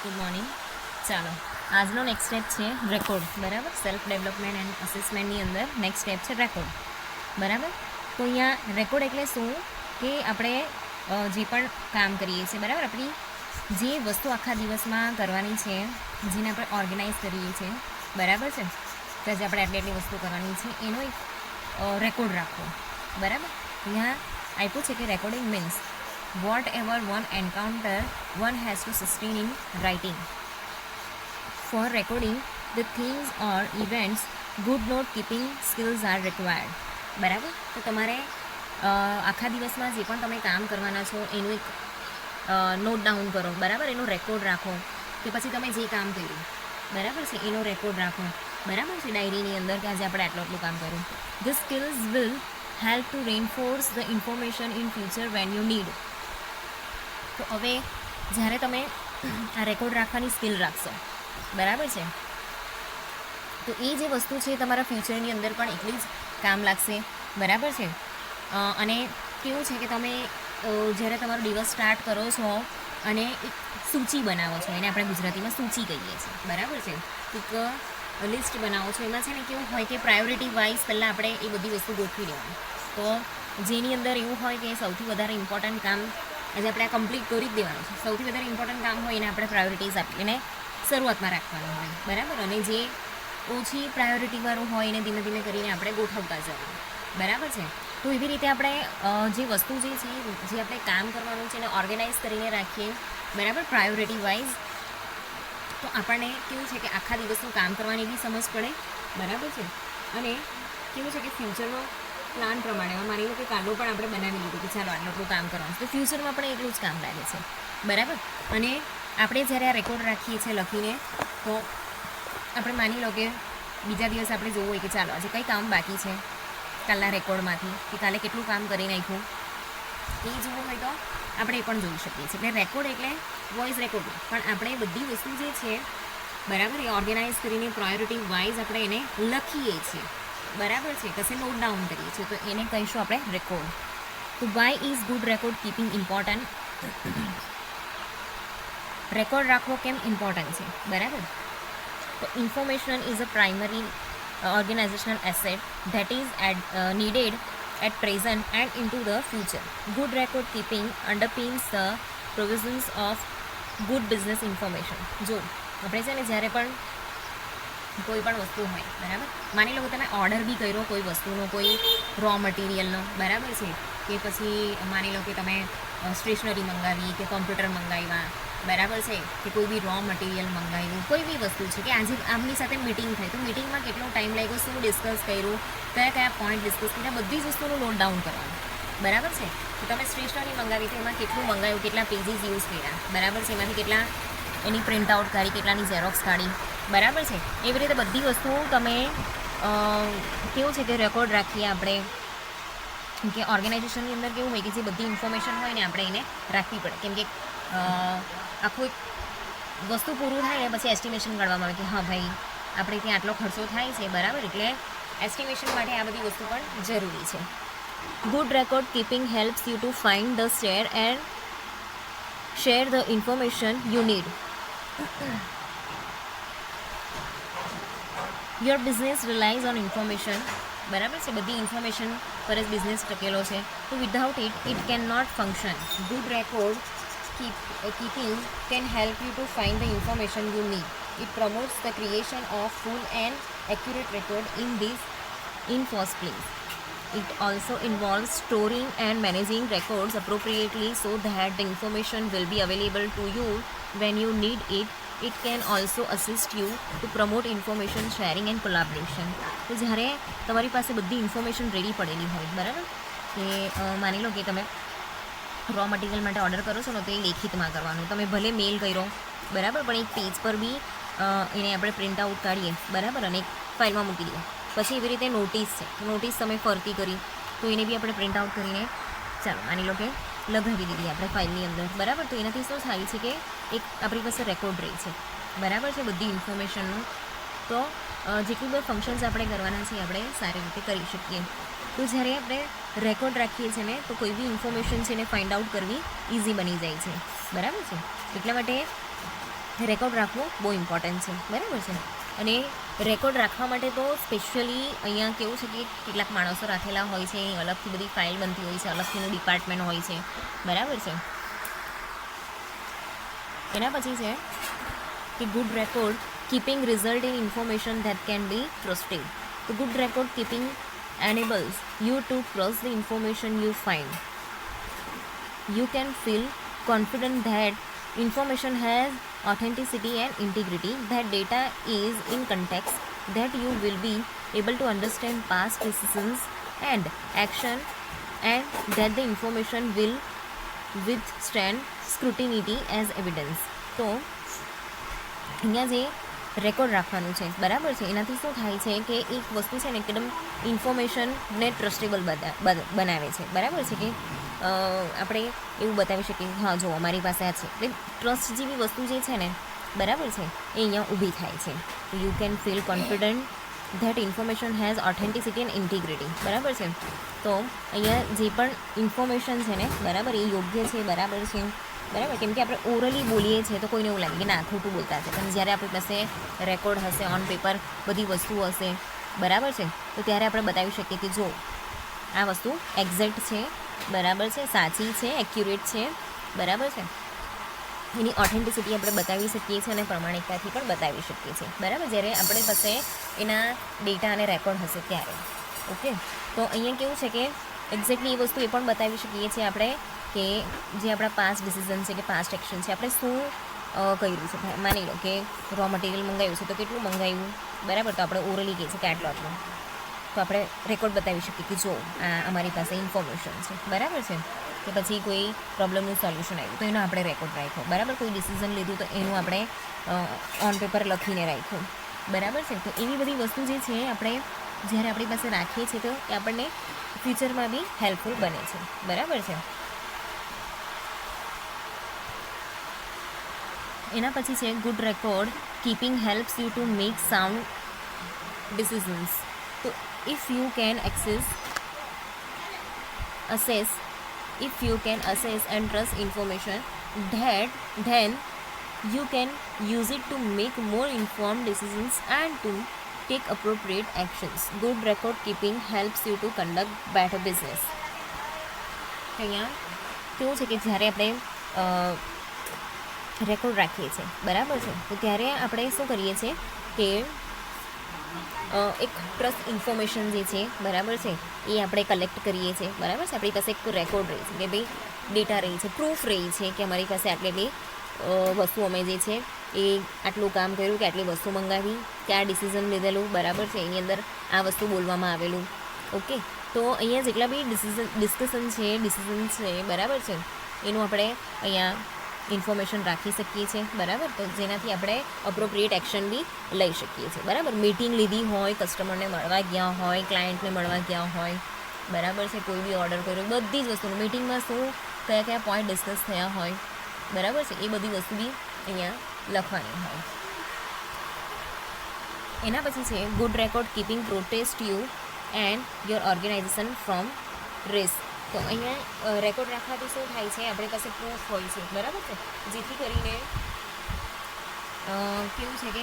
Good morning. ચાલો, આજનો next step છે રેકોર્ડ. બરાબર, સેલ્ફ ડેવલપમેન્ટ એન્ડ અસેસમેન્ટની અંદર નેક્સ્ટ સ્ટેપ છે રેકોર્ડ. બરાબર, તો અહીંયા રેકોર્ડ એટલે શું કે આપણે જે પણ કામ કરીએ છીએ, બરાબર, આપણી જે વસ્તુ આખા દિવસમાં કરવાની છે, જેને આપણે ઓર્ગેનાઇઝ કરીએ છીએ, બરાબર છે, કે આજે આપણે આટલી વસ્તુ કરવાની છે, એનો એક રેકોર્ડ રાખવો. બરાબર, અહીંયા આપ્યું છે કે recording means whatever one encounter one has to sustain in writing. For recording the things or events, good note keeping skills are required. બરાબર, તો તમારે આખા દિવસમાં જે પણ તમે કામ કરવાના છો એનું એક નોટ ડાઉન કરો. બરાબર, એનો રેકોર્ડ રાખો કે પછી તમે જે કામ કર્યું, બરાબર છે, એનો રેકોર્ડ રાખો. બરાબર છે, ડાયરીની અંદર કે આજે આપણે આટલું કામ કર્યું. These skills will help to reinforce the information in future when you need. તો હવે જ્યારે તમે આ રેકોર્ડ રાખવાની સ્કિલ રાખશો, બરાબર છે, તો એ જે વસ્તુ છે તમારા ફ્યુચરની અંદર પણ એટલી જ કામ લાગશે. બરાબર છે, અને કેવું છે કે તમે જ્યારે તમારો દિવસ સ્ટાર્ટ કરો છો અને એક સૂચિ બનાવો છો, એને આપણે ગુજરાતીમાં સૂચિ કહીએ છીએ. બરાબર છે, એક લિસ્ટ બનાવો છો, એમાં છે ને કેવું હોય કે પ્રાયોરિટી વાઇઝ પહેલાં આપણે એ બધી વસ્તુ ગોઠવી લેવાની. તો જેની અંદર એવું હોય કે સૌથી વધારે ઇમ્પોર્ટન્ટ કામ આજે આપણે આ કમ્પ્લીટ કરી જ દેવાનું છે. સૌથી વધારે ઇમ્પોર્ટન્ટ કામ હોય એને આપણે પ્રાયોરિટીઝ આપી એને શરૂઆતમાં રાખવાનું હોય. બરાબર, અને જે ઓછી પ્રાયોરિટીવાળું હોય એને ધીમે ધીમે કરીને આપણે ગોઠવતા જવાનું. બરાબર છે, તો એવી રીતે આપણે જે વસ્તુ જે છે, જે આપણે કામ કરવાનું છે એને ઓર્ગેનાઇઝ કરીને રાખીએ. બરાબર, પ્રાયોરિટી વાઇઝ, તો આપણને કેવું છે કે આખા દિવસનું કામ કરવાની બી સમજ પડે. બરાબર છે, અને કેવું છે કે ફ્યુચરનો પ્લાન પ્રમાણે માની લો કે કાલો પણ આપણે બનાવી લીધું કે ચાલો આટલું કામ કરવાનું છે, તો ફ્યુચરમાં પણ એટલું જ કામ લાગે છે. બરાબર, અને આપણે જ્યારે આ રેકોર્ડ રાખીએ છીએ લખીને, તો આપણે માની લો કે બીજા દિવસે આપણે જોવું હોય કે ચાલો આજે કંઈ કામ બાકી છે કાલના રેકોર્ડમાંથી, કે કાલે કેટલું કામ કરી નાખ્યું, એ જોવું હોય તો આપણે એ પણ જોઈ શકીએ છીએ. એટલે રેકોર્ડ એટલે વોઇસ રેકોર્ડ, પણ આપણે બધી વસ્તુ જે છે, બરાબર, એ ઓર્ગેનાઇઝ કરીને પ્રાયોરિટી વાઇઝ આપણે એને લખીએ છીએ. બરાબર છે, કશે નોટ ડાઉન કરીએ છીએ, તો એને કહીશું આપણે રેકોર્ડ. તો why is good record keeping important? Record રાખવો કેમ ઇમ્પોર્ટન્ટ છે? બરાબર, તો information is a primary organizational asset that is needed at present and into the future. Good record keeping underpins the provisions of good business information. જો આપણે છે ને જ્યારે પણ કોઈ પણ વસ્તુ હોય, બરાબર, માની લો કે તમે ઓર્ડર બી કર્યો કોઈ વસ્તુનો, કોઈ રો મટીરિયલનો, બરાબર છે, કે પછી માની લો કે તમે સ્ટેશનરી મંગાવી કે કોમ્પ્યુટર મંગાવ્યા, બરાબર છે, કે કોઈ બી રો મટીરિયલ મંગાવ્યું, કોઈ બી વસ્તુ છે કે આજે આમની સાથે મિટિંગ થઈ, તો મિટિંગમાં કેટલો ટાઈમ લાગ્યો, શું ડિસ્કસ કર્યું, કયા કયા પોઈન્ટ ડિસ્કસ કર્યા, બધી જ વસ્તુનું નોટ ડાઉન કરવાનું. બરાબર છે, તો તમે સ્ટેશનરી મંગાવી તો એમાં કેટલું મંગાવ્યું, કેટલા પેજીસ યુઝ કર્યા, બરાબર છે, એમાંથી કેટલા એની પ્રિન્ટ આઉટ કાઢી, કેટલાની ઝેરોક્સ કાઢી, બરાબર છે, એવી રીતે બધી વસ્તુઓ તમે કેવું છે કે રેકોર્ડ રાખીએ આપણે, કે ઓર્ગેનાઇઝેશનની અંદર કેવું હોય કે જે બધી ઇન્ફોર્મેશન હોય ને આપણે એને રાખવી પડે. કેમ કે આખું એક વસ્તુ પૂરું થાય ને પછી એસ્ટિમેશન કાઢવામાં આવે કે હા ભાઈ આપણે ત્યાં આટલો ખર્ચો થાય છે, બરાબર, એટલે એસ્ટિમેશન માટે આ બધી વસ્તુ પણ જરૂરી છે. Good record keeping helps you to find the share the information you need. Your business relies on information. બરાબર છે, બધી ઇન્ફોર્મેશન પર જ બિઝનેસ ટકેલો છે, તો without it can not function. Good record keeping can help you to find the information you need. It promotes the creation of full and accurate record in first place. It also involves storing and managing records appropriately so that the information will be available to you when you need it. It can also assist you to promote information sharing and collaboration. તો જ્યારે તમારી પાસે બધી information ready પડેલી હોય, બરાબર, કે માની લો કે તમે રો મટીરિયલ માટે ઓર્ડર કરો છો ને, તો એ લેખિતમાં કરવાનું. તમે ભલે મેલ કર્યો, બરાબર, પણ એક પેજ પર બી એને આપણે પ્રિન્ટ આઉટ કાઢીએ, બરાબર, અને એક ફાઇલમાં મૂકી દઈએ. પછી એવી રીતે નોટિસ છે, નોટિસ તમે ફરતી કરી તો એને બી આપણે પ્રિન્ટ આઉટ કરીને ચાલો માની લો કે લગાવી દીધી આપણે ફાઇલની અંદર, બરાબર, તો એનાથી શું થાય છે કે એક આપણી પાસે રેકોર્ડ રહે છે, બરાબર છે, બધી ઇન્ફોર્મેશનનું. તો જેટલું બધું ફંક્શન્સ આપણે કરવાના છે આપણે સારી રીતે કરી શકીએ. તો જ્યારે આપણે રેકોર્ડ રાખીએ છીએ ને, તો કોઈ બી ઇન્ફોર્મેશન છે એને ફાઇન્ડ આઉટ કરવી ઇઝી બની જાય છે. બરાબર છે, એટલા માટે રેકોર્ડ રાખવો બહુ ઇમ્પોર્ટન્ટ છે, બરાબર છે. અને રેકોર્ડ રાખવા માટે તો સ્પેશિયલી અહીંયા કેવું છે કે કેટલાક માણસો રાખેલા હોય છે, અલગથી બધી ફાઇલ બનતી હોય છે, અલગથીનું ડિપાર્ટમેન્ટ હોય છે, બરાબર છે. એના પછી છે કે good record keeping result in information that can be trusted. તો good record keeping enables you to trust the information you find. You can feel confident that information has authenticity and integrity, that data is in context, that you will be able to understand past decisions and action, and that the information will withstand scrutiny as evidence. તો અહીંયા જે record રાખવાનું છે, બરાબર છે, એનાથી શું થાય છે કે એક વસ્તુ છે ને એકદમ ઇન્ફોર્મેશનને ટ્રસ્ટેબલ બનાવે છે, બરાબર છે. કે આપણે એવું બતાવી શકીએ હા જો અમારી પાસે આ છે, એટલે ટ્રસ્ટ જેવી વસ્તુ જે છે ને, બરાબર છે, એ અહીંયા ઊભી થાય છે. તો you can feel confident that information has authenticity and integrity, બરાબર છે. તો અહીંયા જે પણ ઇન્ફોર્મેશન છે ને, બરાબર, એ યોગ્ય છે, બરાબર છે, બરાબર. કેમ કે આપણે ઓરલી બોલીએ છીએ તો કોઈને એવું લાગે કે ના ખોટું બોલતા હશે, પણ જ્યારે આપણી પાસે રેકોર્ડ હશે, ઓન પેપર બધી વસ્તુઓ હશે, બરાબર છે, તો ત્યારે આપણે બતાવી શકીએ કે જો આ વસ્તુ એક્ઝેક્ટ છે, બરાબર છે, સાચી છે, એક્યુરેટ છે, બરાબર છે. એની ઓથેન્ટિસિટી આપણે બતાવી શકીએ છીએ અને પ્રમાણિકતાથી પણ બતાવી શકીએ છીએ, બરાબર, જ્યારે આપણી પાસે એના ડેટા અને રેકોર્ડ હશે ત્યારે. ઓકે, તો અહીંયા કેવું છે કે એક્ઝેક્ટલી એ વસ્તુ એ પણ બતાવી શકીએ છીએ આપણે કે જે આપણા પાસ્ટ ડિસિઝન છે કે પાસ્ટ એક્શન છે, આપણે શું કર્યું છે. માની લો કે રો મટીરિયલ મંગાવ્યું છે, તો કેટલું મંગાવ્યું, બરાબર, તો આપણે ઓરલી કહીએ છીએ કે આટલું આટલું, તો આપણે રેકોર્ડ બતાવી શકીએ કે જો આ અમારી પાસે ઇન્ફોર્મેશન છે, બરાબર છે. કે પછી કોઈ પ્રોબ્લેમનું સોલ્યુશન આવ્યું તો એનો આપણે રેકોર્ડ રાખ્યો, બરાબર. કોઈ ડિસિઝન લીધું તો એનું આપણે ઓન પેપર લખીને રાખ્યું, બરાબર છે. તો એવી બધી વસ્તુ જે છે આપણે જ્યારે આપણી પાસે રાખીએ છીએ તો એ આપણને ફ્યુચરમાં બી હેલ્પફુલ બને છે, બરાબર છે. એના પછી છે good record keeping helps you to make sound decisions. તો if you can assess and trust information, then you can use it to make more informed decisions and to take appropriate actions. Good record keeping helps you to conduct better business. અહીંયા કેવું છે કે જ્યારે આપણે record રાખીએ છીએ, બરાબર છે, તો ત્યારે આપણે શું કરીએ છીએ કે એક ટ્રસ્ટ ઇન્ફોર્મેશન જે છે, બરાબર છે, એ આપણે કલેક્ટ કરીએ છીએ, બરાબર છે. આપણી પાસે એક રેકોર્ડ રહી છે કે ભાઈ ડેટા રહી છે, પ્રૂફ રહી છે કે અમારી પાસે આટલી વસ્તુ અમે જે છે એ આટલું કામ કર્યું, કે આટલી વસ્તુ મંગાવી, કે આ ડિસિઝન લીધેલું, બરાબર છે, એની અંદર આ વસ્તુ બોલવામાં આવેલું. ઓકે, તો અહીંયા જેટલા બી ડિસ્કશન છે, બરાબર છે, એનું આપણે અહીંયા ઇન્ફોર્મેશન રાખી શકીએ છીએ, બરાબર. તો જેનાથી આપણે અપ્રોપ્રિએટ એક્શન બી લઈ શકીએ છીએ, બરાબર. મીટિંગ લીધી હોય, કસ્ટમરને મળવા ગયા હોય, ક્લાયન્ટને મળવા ગયા હોય, બરાબર છે, કોઈ બી ઓર્ડર કર્યો, બધી જ વસ્તુનું મીટિંગમાં શું કયા કયા પોઈન્ટ ડિસ્કસ થયા હોય, બરાબર છે, એ બધી વસ્તુ બી અહીંયા લખવાની હોય. એના પછી છે good record keeping protects you and your organisation from risk. તો અહીંયા રેકોર્ડ રાખવાથી શું થાય છે, આપણી પાસે પ્રૂફ હોય છે, બરાબર છે, જેથી કરીને કેવું છે કે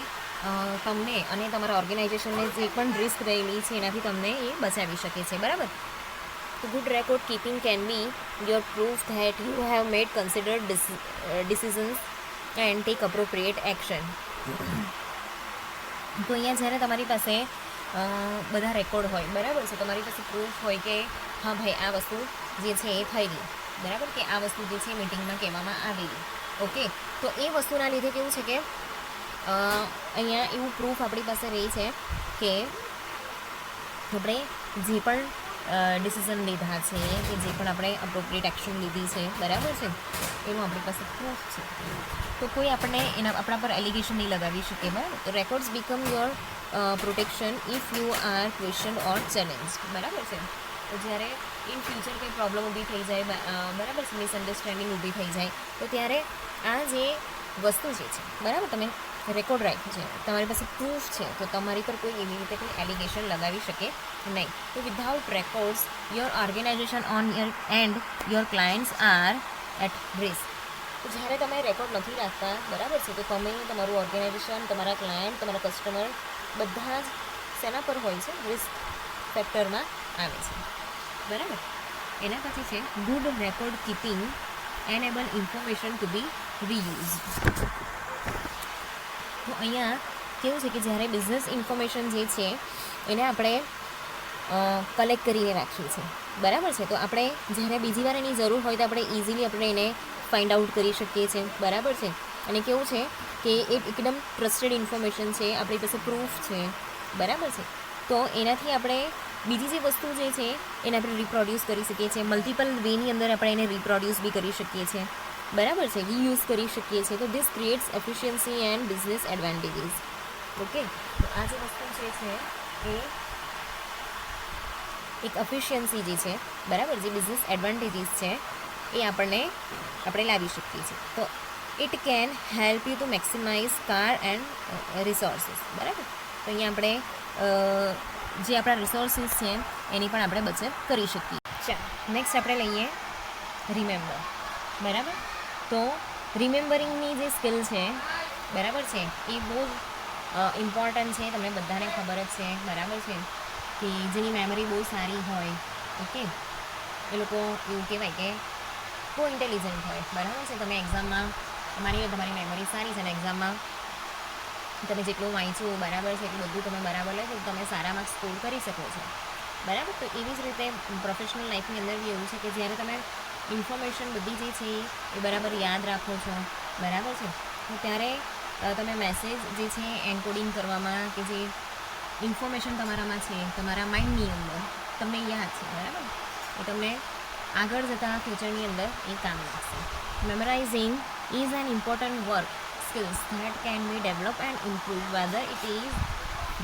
તમને અને તમારા ઓર્ગેનાઇઝેશનને જે પણ રિસ્ક રહેલી છે એનાથી તમને એ બચાવી શકે છે, બરાબર. તો good record keeping can be your proof that you have made considered decisions and take appropriate action. તો અહીંયા જ્યારે તમારી પાસે બધા રેકોર્ડ હોય, બરાબર છે, તમારી પાસે પ્રૂફ હોય કે હા ભાઈ આ વસ્તુ જે છે એ થઈ ગઈ, બરાબર, કે આ વસ્તુ જે છે મિટિંગમાં કહેવામાં આવેલી. ઓકે, તો એ વસ્તુના લીધે કેવું છે કે અહીંયા એવું પ્રૂફ આપણી પાસે રહે છે કે આપણે જે પણ ડિસિઝન લીધા છે કે જે પણ આપણે અપ્રોપ્રિએટ એક્શન લીધી છે, બરાબર છે, એનું આપણી પાસે પ્રૂફ છે. તો કોઈ આપણને આપણા પર એલિગેશન નહીં લગાવી શકે, બરાબર. તો records become your protection if you are question or challenge, બરાબર છે. તો જ્યારે ઇન ફ્યુચર કંઈ પ્રોબ્લેમ ઊભી થઈ જાય, બરાબર છે, મિસઅન્ડરસ્ટેન્ડિંગ ઊભી થઈ જાય, તો ત્યારે આ જે વસ્તુ જે છે, બરાબર, તમે રેકોર્ડ રાખ્યું છે, તમારી પાસે પ્રૂફ છે, તો તમારી પર કોઈ એવી રીતે કોઈ એલિગેશન લગાવી શકે નહીં. તો without records your organisation on your and your clients are at risk. તો તો જ્યારે તમે રેકોર્ડ નથી રાખતા, બરાબર છે, તો તમે તમારું ઓર્ગેનાઇઝેશન, તમારા ક્લાયન્ટ, તમારા કસ્ટમર બધા જ શેના પર હોય છે? રિસ્ક ફેક્ટરમાં આવે છે, બરાબર. એના પછી છે good record keeping enable information to be reuse. તો અહીંયા કેવું છે કે જ્યારે બિઝનેસ ઇન્ફોર્મેશન જે છે એને આપણે કલેક્ટ કરીને રાખીએ છીએ, બરાબર છે, તો આપણે જ્યારે બીજી વાર એની જરૂર હોય તો આપણે ઇઝીલી આપણે એને ફાઇન્ડ આઉટ કરી શકીએ છીએ, બરાબર છે. અને કેવું છે કે એ એકદમ ટ્રસ્ટેડ ઇન્ફોર્મેશન છે, આપણી પાસે પ્રૂફ છે, બરાબર છે. તો એનાથી આપણે બીજી જે વસ્તુ જે છે એને આપણે રિપ્રોડ્યુસ કરી શકીએ છીએ, મલ્ટિપલ વેની અંદર આપણે એને રિપ્રોડ્યુસ બી કરી શકીએ છીએ, બરાબર છે, રીયુઝ કરી શકીએ છીએ. તો this creates efficiency and business advantages. Okay, તો આ જે વસ્તુ જે છે એ એક એફિશિયન્સી જે છે, બરાબર, જે બિઝનેસ એડવાન્ટેજીસ છે એ આપણે લાવી શકીએ છીએ. તો it can help you to maximise car and resources, બરાબર. તો અહીંયા આપણે જે આપણા રિસોર્સિસ છે એની પણ આપણે બચત કરી શકીએ. ચાલો નેક્સ્ટ આપણે લઈએ રિમેમ્બર, બરાબર. તો રિમેમ્બરિંગની જે સ્કિલ છે, બરાબર છે, એ બહુ જ ઇમ્પોર્ટન્ટ છે, તમને બધાને ખબર જ છે, બરાબર છે, કે જેની મેમરી બહુ સારી હોય, ઓકે, એ લોકો એવું કહેવાય કે બહુ ઇન્ટેલિજન્ટ હોય, બરાબર છે. તમે એક્ઝામમાં માની લો તમારી મેમરી સારી છે અને એક્ઝામમાં તમે જેટલું વાંચ્યું, બરાબર છે, એટલું બધું તમે બરાબર લે તો તમે સારા માર્ક્સ સ્કોર કરી શકો છો, બરાબર. તો એવી જ રીતે પ્રોફેશનલ લાઈફની અંદર બી એવું છે કે જ્યારે તમે ઇન્ફોર્મેશન બધી જે છે એ બરાબર યાદ રાખો છો, બરાબર છે, તો ત્યારે તમે મેસેજ જે છે એન્કોડિંગ કરવામાં કે જે ઇન્ફોર્મેશન તમારામાં છે, તમારા માઇન્ડની અંદર તમને યાદ છે, બરાબર, એ તમને આગળ જતાં ફ્યુચરની અંદર એ કામ લાગશે. Memorizing is an important work skills that can be developed and improved, whether it is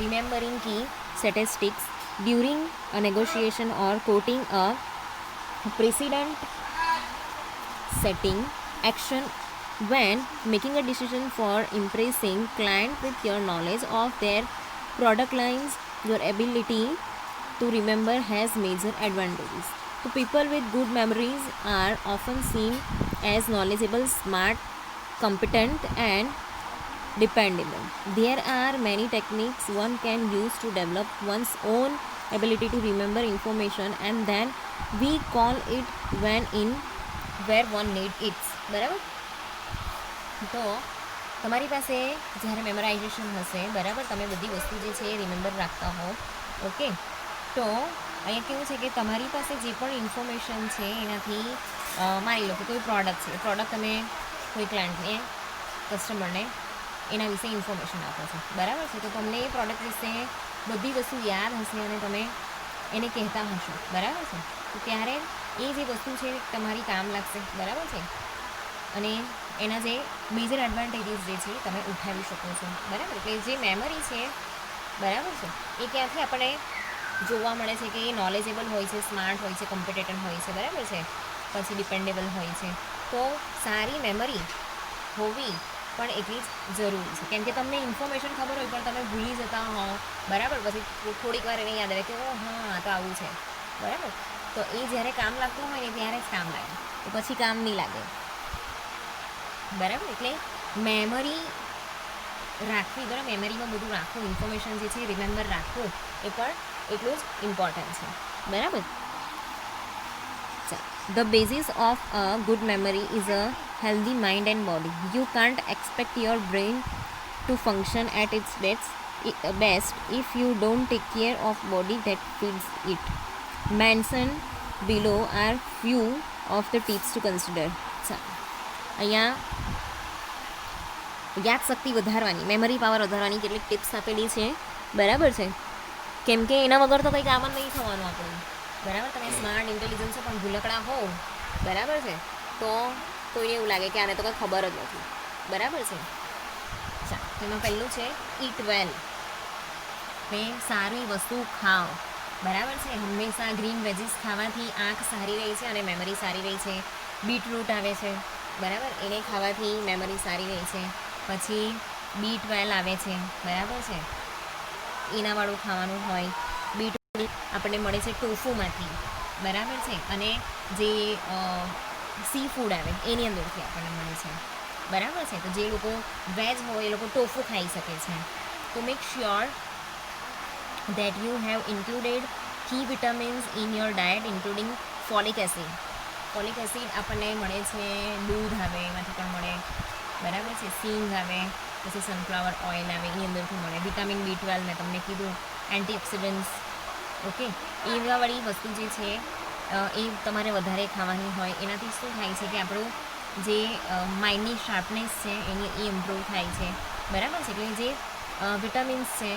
remembering key statistics during a negotiation or quoting a precedent setting action when making a decision for impressing client with your knowledge of their product lines. Your ability to remember has major advantages. So people with good memories are often seen as knowledgeable, smart, competent and dependable. There are many techniques one can use to develop one's own ability to remember information, and then we call it when in where one need it, બરાબર. તો તમારી પાસે જ્યારે મેમરાઇઝેશન હશે, બરાબર, તમે બધી વસ્તુ જે છે એ રિમેમ્બર રાખતા હો, ઓકે, તો અહીંયા કેવું છે કે તમારી પાસે જે પણ ઇન્ફોર્મેશન છે એનાથી માની લો કે કોઈ પ્રોડક્ટ છે, પ્રોડક્ટ તમે કોઈ ક્લાયન્ટને, કસ્ટમરને એના વિશે ઇન્ફોર્મેશન આપો છો, બરાબર છે, તો તમને એ પ્રોડક્ટ વિશે બધી વસ્તુ યાદ હશે અને તમે એને કહેતા હશો, બરાબર છે, તો ત્યારે એ જે વસ્તુ છે તમારી કામ લાગશે, બરાબર છે, અને એના જે મેજર એડવાન્ટેજીસ જે છે તમે ઉઠાવી શકો છો, બરાબર. એટલે જે મેમરી છે, બરાબર છે, એ ક્યાંથી આપણે જોવા મળે છે કે એ નોલેજેબલ હોય છે, સ્માર્ટ હોય છે, કોમ્પિટેન્ટ હોય છે, બરાબર છે, પછી ડિપેન્ડેબલ હોય છે. તો સારી મેમરી હોવી પણ એટલી જ જરૂરી છે, કેમ કે તમને ઇન્ફોર્મેશન ખબર હોય પણ તમે ભૂલી જતા હો, બરાબર, પછી થોડીક વાર એને યાદ આવે કે ઓ હા તો આવું છે, બરાબર. તો એ જ્યારે કામ લાગતું હોય ને ત્યારે જ કામ લાગે, તો પછી કામ નહીં લાગે, બરાબર. એટલે મેમરી રાખવી, બરાબર, મેમરીમાં બધું રાખવું, ઇન્ફોર્મેશન જે છે રિમેમ્બર રાખવું એ પણ એટલું જ ઇમ્પોર્ટન્ટ છે, બરાબર. The basis of a good memory is a healthy mind and body. You can't expect your brain to function at its best if you don't take care of body that feeds it. Mentioned below are few of the tips to consider. અહીંયા યાદશક્તિ વધારવાની, memory power વધારવાની કેટલીક tips આપેલી છે, બરાબર છે, કેમ કે એના વગર તો કંઈ કામ જ નહીં થવાનું આપણું, બરાબર. તમે સ્માર્ટ, ઇન્ટેલિજન્સ પણ ભૂલકડા હોવ, બરાબર છે, તો કોઈને એવું લાગે કે આને તો કંઈ ખબર જ નથી, બરાબર છે. ચાલો, એમાં પહેલું છે ઇટ વેલ, ને સારી વસ્તુ ખાઓ, બરાબર છે. હંમેશા ગ્રીન વેજીસ ખાવાથી આંખ સારી રહે છે અને મેમરી સારી રહે છે. બીટરૂટ આવે છે, બરાબર, એને ખાવાથી મેમરી સારી રહે છે. પછી B12 આવે છે, બરાબર છે, એનાવાળું ખાવાનું હોય. બીટરૂટ આપણને મળે છે ટોફુમાંથી, બરાબર છે, અને જે સી ફૂડ આવે એની અંદરથી આપણને મળે છે, બરાબર છે. તો જે લોકો વેજ હોય એ લોકો ટોફુ ખાઈ શકે છે. તો make sure that you have included key vitamins in your diet including folic acid. Folic acid આપણને મળે છે દૂધ આવે એમાંથી પણ મળે, બરાબર છે. સિંગ આવે, પછી સનફ્લાવર ઓઇલ આવે એની અંદરથી મળે. વિટામિન B12 મેં તમને કીધું, એન્ટીઓક્સિડન્ટ્સ, ઓકે. એવાવાળી વસ્તુ જે છે એ તમારે વધારે ખાવાની હોય. એનાથી શું થાય છે કે આપણું જે માઇન્ડની શાર્પનેસ છે એની એ ઇમ્પ્રૂવ થાય છે, બરાબર છે. એટલે જે વિટામિન્સ છે,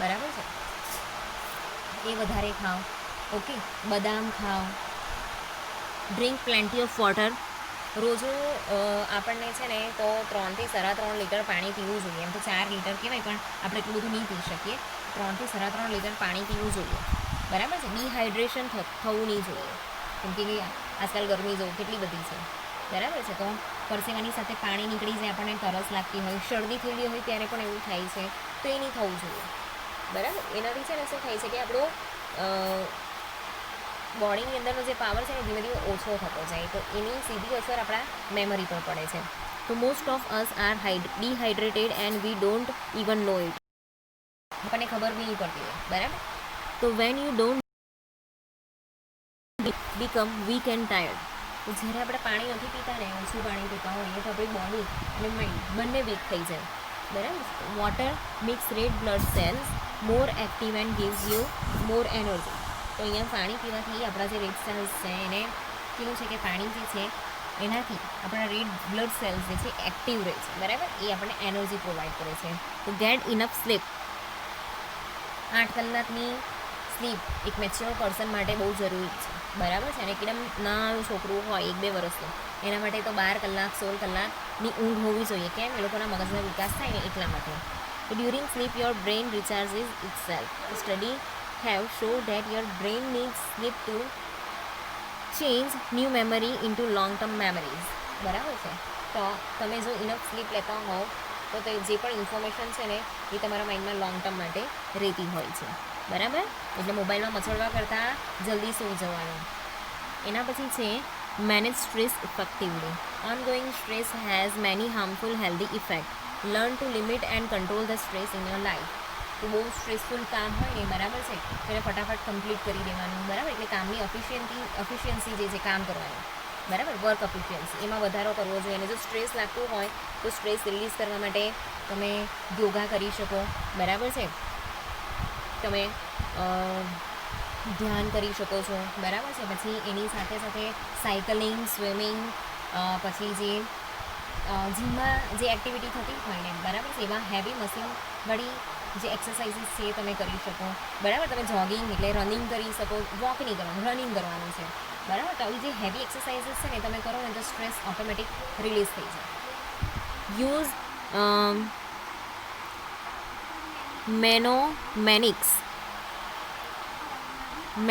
બરાબર છે, એ વધારે ખાઓ, ઓકે. બદામ ખાઓ. Drink plenty of water. રોજો આપણને છે ને તો 3 થી 3.5 લીટર પાણી પીવું જોઈએ. એમ તો 4 લીટર કહેવાય પણ આપણે એટલું બધું નહીં પી શકીએ. 3 થી 3.5 લીટર પાણી પીવું જોઈએ, બરાબર છે. ડિહાઇડ્રેશન થવું નહીં જોઈએ, કેમ કે આજકાલ ગરમી જો કેટલી બધી છે, બરાબર છે. તો પરસેવાની સાથે પાણી નીકળી જાય, આપણને તરસ લાગતી હોય, શરદી થયેલી હોય ત્યારે પણ એવું થાય છે, તો એ નહીં થવું જોઈએ, બરાબર. એનાથી છે ને શું થાય છે કે આપણું બોડીની અંદરનો જે પાવર છે ને ધીમે ધીમે ઓછો થતો જાય, તો એની સીધી અસર આપણા મેમરી પર પડે છે. તો most of us are dehydrated and we don't even know it. આપણને ખબર બી નહીં પડતી હોય, બરાબર. તો when you don't become weak and tired. તો જ્યારે આપણે પાણી નથી પીતા ને, ઓછું પાણી પીતા હોઈએ તો આપણી બોડી અને માઇન્ડ બંને વીક થઈ જાય, બરાબર. Water makes red blood cells more active and gives you more energy. તો અહીંયા પાણી પીવાથી આપણા જે રેડ સેલ્સ છે એને કેવું છે કે પાણી જે છે એનાથી આપણા રેડ બ્લડ સેલ્સ જે છે એક્ટિવ રહે છે, બરાબર. એ આપણને એનર્જી પ્રોવાઈડ કરે છે. તો ગેટ ઇનફ સ્લીપ. 8 કલાકની સ્લીપ એક મેચ્યોર પર્સન માટે બહુ જરૂરી છે, બરાબર છે. અને એકદમ નાનું છોકરું હોય 1-2 વર્ષનું, એના માટે તો 12 કલાક 16 કલાકની ઊંઘ હોવી જોઈએ. કેમ? એ લોકોના મગજનો વિકાસ થાય ને એટલા માટે. તો during sleep your brain recharges itself. Study have shown that your brain needs sleep to change new memory into long term memories, બરાબર છે. તો તમે જો ઇનફ સ્લીપ લેતા હોવ તો તે જે પણ ઇન્ફોર્મેશન છે ને એ તમારા માઇન્ડમાં લોંગ ટર્મ માટે રહેતી હોય છે, બરાબર. એટલે મોબાઈલમાં મચડવા કરતાં જલ્દી સૂઈ જવાનું. એના પછી છે manage stress effectively. Ongoing stress has many harmful healthy effect. Learn to limit and control the stress in your life. તો બહુ સ્ટ્રેસફુલ કામ હોય ને, બરાબર છે, તેને ફટાફટ કમ્પ્લીટ કરી દેવાનું, બરાબર. એટલે કામની એફિશિયન્સી જે છે કામ કરવાની, બરાબર. વર્ક એફિશિયન્સી એમાં વધારો કરવો જોઈએ. અને જો સ્ટ્રેસ લાગતું હોય તો સ્ટ્રેસ રિલીઝ કરવા માટે તમે યોગા કરી શકો, બરાબર છે. તમે ધ્યાન કરી શકો છો, બરાબર છે. પછી એની સાથે સાથે સાયકલિંગ, સ્વિમિંગ, પછી જે જીમમાં જે એક્ટિવિટી થતી હોય ને, બરાબર છે, એમાં હેવી મશીનવાળી જે એક્સરસાઇઝીસ છે તમે કરી શકો, બરાબર. તમે જોગિંગ એટલે રનિંગ કરી શકો, વોક નહીં કરવાનું, રનિંગ કરવાનું છે, બરાબર. તો આવી જે હેવી એક્સરસાઇઝીસ છે ને તમે કરો ને તો સ્ટ્રેસ ઓટોમેટિક રિલીઝ થઈ જાય. Use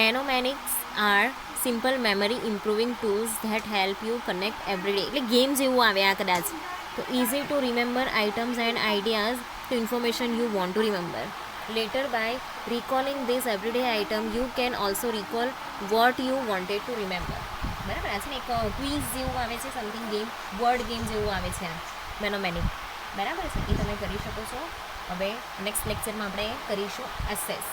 mnemonics are simple memory improving tools that help you connect every day. એટલે ગેમ જેવું આવે આ કદાચ. તો easy to remember items and ideas to information you want to remember. Later, by recalling this everyday item, you can also recall what you wanted to remember. બરાબર. આ છે ને એક ક્વિઝ જેવું આવે છે, સમથિંગ ગેમ, વર્ડ ગેમ જેવું આવે છે મેનોમેનિક, બરાબર છે. એ તમે કરી શકો છો. હવે નેક્સ્ટ લેક્ચરમાં આપણે કરીશું એસેસ.